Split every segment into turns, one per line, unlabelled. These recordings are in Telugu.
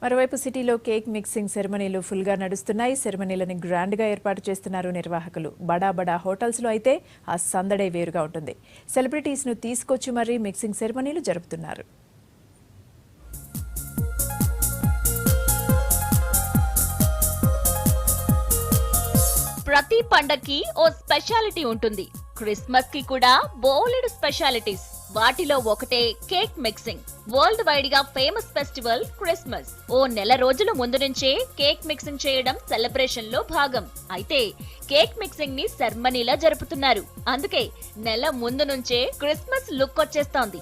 మరోవైపు సిటీలో కేక్ మిక్సింగ్ సెరమనీలు ఫుల్గా నడుస్తున్నాయి. సెరమనీలని గ్రాండ్గా ఏర్పాటు చేస్తున్నారు నిర్వాహకులు. బడా హోటల్స్లో అయితే ఆ సందడే వేరుగా ఉంటుంది. సెలబ్రిటీస్ను తీసుకొచ్చి మరీ మిక్సింగ్ సెరమనీలు జరుపుతున్నారు.
ప్రతి పండక్కి ఓ స్పెషాలిటీ ఉంటుంది. క్రిస్మస్ కి కూడా బోలెడు స్పెషాలిటీస్. వాటిలో ఒకటే కేక్ మిక్సింగ్. వరల్డ్ వైడ్ గా ఫేమస్ ఫెస్టివల్ క్రిస్మస్. ఓ నెల రోజుల ముందు నుంచే కేక్ మిక్సింగ్ చేయడం సెలబ్రేషన్ లో భాగం. అయితే కేక్ మిక్సింగ్ ని సెర్మనీలా జరుపుతున్నారు. అందుకే నెల ముందు నుంచే క్రిస్మస్ లుక్ వచ్చేస్తోంది.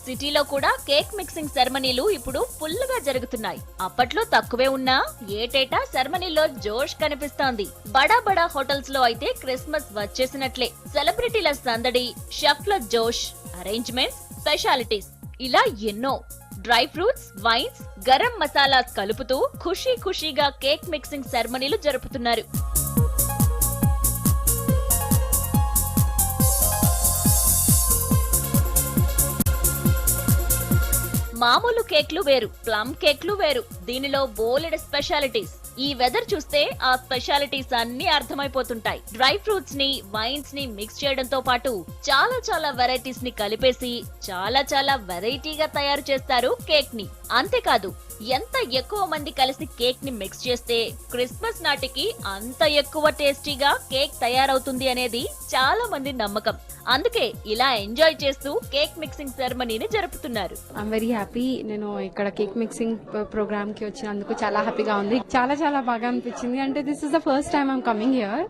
సిటీలో కూడా కేక్ మిక్సింగ్ సెరమనీలు ఇప్పుడు ఫుల్ గా జరుగుతున్నాయి. అప్పట్లో తక్కువే ఉన్నా ఏటేటా సెరమనీలో జోష్ కనిపిస్తోంది. బడా హోటల్స్ లో అయితే క్రిస్మస్ వచ్చేసినట్లే. సెలబ్రిటీల సందడి, షెఫ్ల జోష్, అరేంజ్మెంట్స్, స్పెషాలిటీస్ ఇలా ఎన్నో. Dry fruits, wines, garam masalas కలుపుతూ ఖుషీగా కేక్ మిక్సింగ్ సెరమనీలు జరుపుతున్నారు. మామూలు కేక్లు వేరు, ప్లమ్ కేక్లు వేరు. దీనిలో బోలెడు స్పెషాలిటీస్. ఈ వెదర్ చూస్తే ఆ స్పెషాలిటీస్ అన్ని అర్థమైపోతుంటాయి. డ్రై ఫ్రూట్స్ ని, వైన్స్ ని మిక్స్ చేయడంతో పాటు చాలా వెరైటీస్ ని కలిపేసి చాలా వెరైటీగా తయారు చేస్తారు కేక్ ని. అంతేకాదు, ఎంత ఎక్కువ మంది కలిసి కేక్ ని మిక్స్ చేస్తే క్రిస్మస్ నాటికి అంత ఎక్కువ టేస్టీగా కేక్ తయారవుతుంది అనేది చాలా మంది నమ్మకం. అందుకే ఇలా ఎంజాయ్ చేస్తూ కేక్ మిక్సింగ్ సెరమనీని జరుపుతున్నారు.
I'm very happy. నేను ఇక్కడ కేక్ మిక్సింగ్ ప్రోగ్రామ్ కి వచ్చినందుకు చాలా హ్యాపీగా ఉంది. చాలా బాగా అనిపించింది. అంటే this is the first time I'm coming here.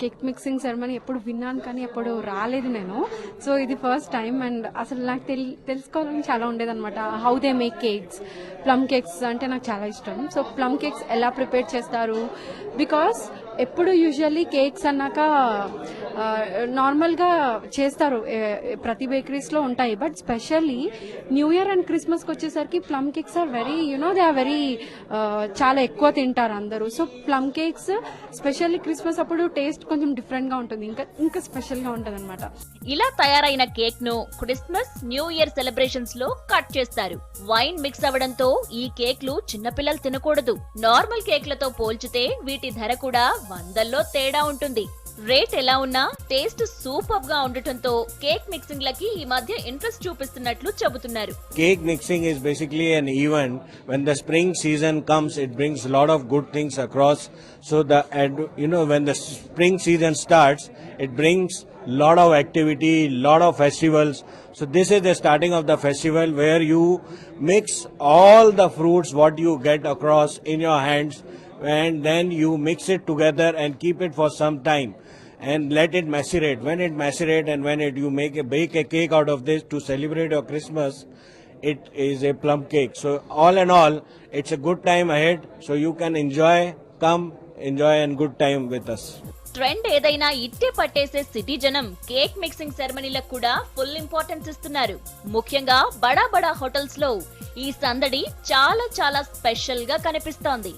Cake mixing ceremony ఎప్పుడు విన్నాను కానీ ఎప్పుడు రాలేదు నేను. సో ఇది ఫస్ట్ టైం. అండ్ అసలు నాకు తెలుసుకోవాలని చాలా ఉండేది అనమాట. How they make cakes. Plum cakes అంటే నాకు చాలా ఇష్టం. సో ప్లమ్ కేక్స్ ఎలా ప్రిపేర్ చేస్తారు, బికాస్ ఎప్పుడు యూజువల్లీ కేక్స్ అన్నాక నార్మల్ గా చేస్తారు, ప్రతి బేకరీస్ లో ఉంటాయి. But specially New Year and Christmas కి వచ్చేసరికి plum cakes are very they are very చాలా ఎక్కువ తింటారు అందరూ. So plum cakes specially Christmas అప్పుడు టేస్ట్ కొంచెం డిఫరెంట్ గా ఉంటుంది, ఇంకా స్పెషల్ గా ఉంటుంది అనమాట.
ఇలా తయారైన కేక్ ను క్రిస్మస్, న్యూ ఇయర్ సెలబ్రేషన్స్ లో కట్ చేస్తారు. వైన్ మిక్స్ అవడంతో ఈ కేక్లు చిన్నపిల్లలు తినకూడదు. నార్మల్ కేక్లతో పోల్చితే వీటి ధర కూడా వందల్లో తేడా ఉంటుంది. రేట్ ఎలా ఉన్నా టేస్ట్ సూపర్ గా ఉండటంతో కేక్ మిక్సింగ్ లకి ఈ మధ్య ఇంట్రెస్ట్ చూపిస్తున్నట్లు చెబుతున్నారు.
Cake mixing is basically an event. When the spring season comes, it brings a lot of good things across. So when the spring season starts, it brings lot of activity, lot of festivals. So this is the starting of the festival where you mix all the fruits what you get across in your hands, and then you mix it together and keep it for some time and let it macerate. When it macerate and when you bake a cake out of this to celebrate your Christmas, it is a plum cake. So all in all, it's a good time ahead. So you can come enjoy and good time with us.
Trend ఏదైనా ఇట్టే పట్టేసే సిటీ జనం కేక్ మిక్సింగ్ సెరమనీలకు కూడా ఫుల్ ఇంపార్టెన్స్ ఇస్తున్నారు. ముఖ్యంగా బడా హోటల్స్ లో ఈ సందడి చాలా స్పెషల్ గా కనిపిస్తోంది.